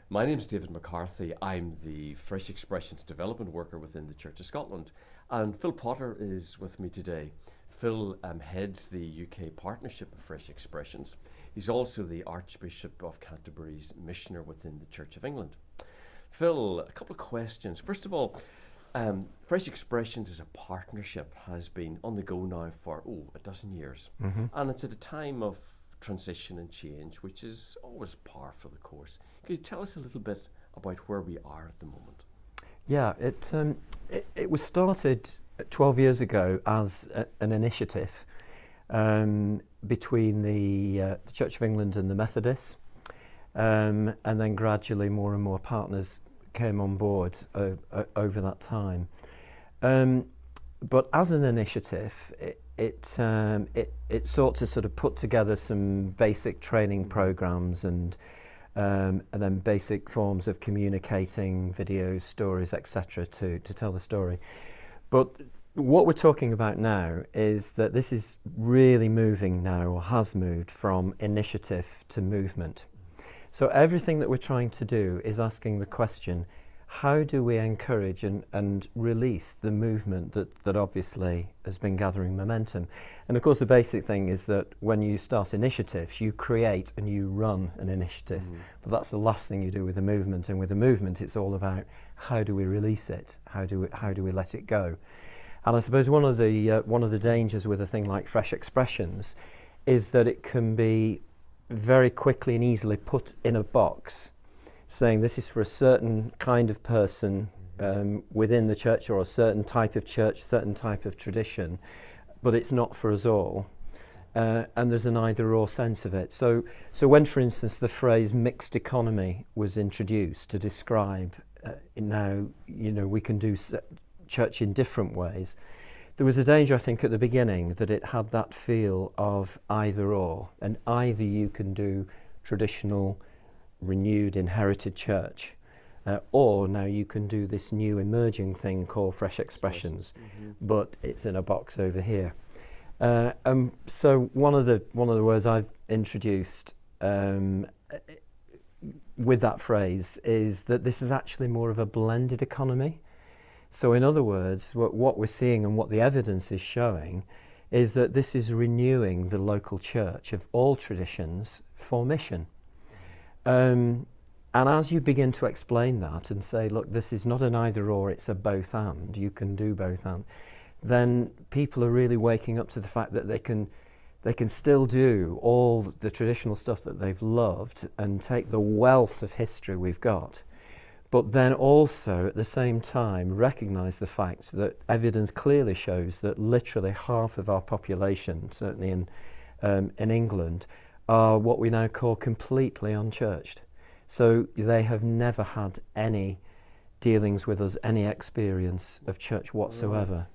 My name is David McCarthy. I'm the Fresh Expressions Development Worker within the Church of Scotland, and Phil Potter is with me today. Phil heads the UK partnership of Fresh Expressions. He's also the Archbishop of Canterbury's missioner within the Church of England. Phil, a couple of questions. First of all, Fresh Expressions as a partnership has been on the go now for a dozen years, and it's at a time of transition and change, which is always par for the course. Could you tell us a little bit about where we are at the moment? Yeah, it was started 12 years ago as an initiative between the Church of England and the Methodists, and then gradually more and more partners came on board over that time. But as an initiative, it sought to sort of put together some basic training programs and then basic forms of communicating videos, stories, etc. to tell the story. But what we're talking about now is that this is really moving now, or has moved from initiative to movement. So everything that we're trying to do is asking the question, how do we encourage and release the movement that obviously has been gathering momentum? And of course the basic thing is that when you start initiatives, you create and you run an initiative. But that's the last thing you do with a movement, and with a movement it's all about how do we release it, how do we let it go. And I suppose one of the dangers with a thing like Fresh Expressions is that it can be very quickly and easily put in a box, saying this is for a certain kind of person within the church, or a certain type of church, certain type of tradition, but it's not for us all. And there's an either-or sense of it. So when, for instance, the phrase mixed economy was introduced to describe now, we can do church in different ways, there was a danger, I think, at the beginning that it had that feel of either-or, and either you can do traditional, renewed, inherited church, or now you can do this new emerging thing called Fresh Expressions, but it's in a box over here. So one of the words I've introduced with that phrase is that this is actually more of a blended economy. So in other words, what we're seeing and what the evidence is showing is that this is renewing the local church of all traditions for mission. And as you begin to explain that and say, look, this is not an either or, it's a both and, you can do both and, then people are really waking up to the fact that they can still do all the traditional stuff that they've loved and take the wealth of history we've got, but then also at the same time recognize the fact that evidence clearly shows that literally half of our population, certainly in England, are what we now call completely unchurched. So they have never had any dealings with us, any experience of church whatsoever.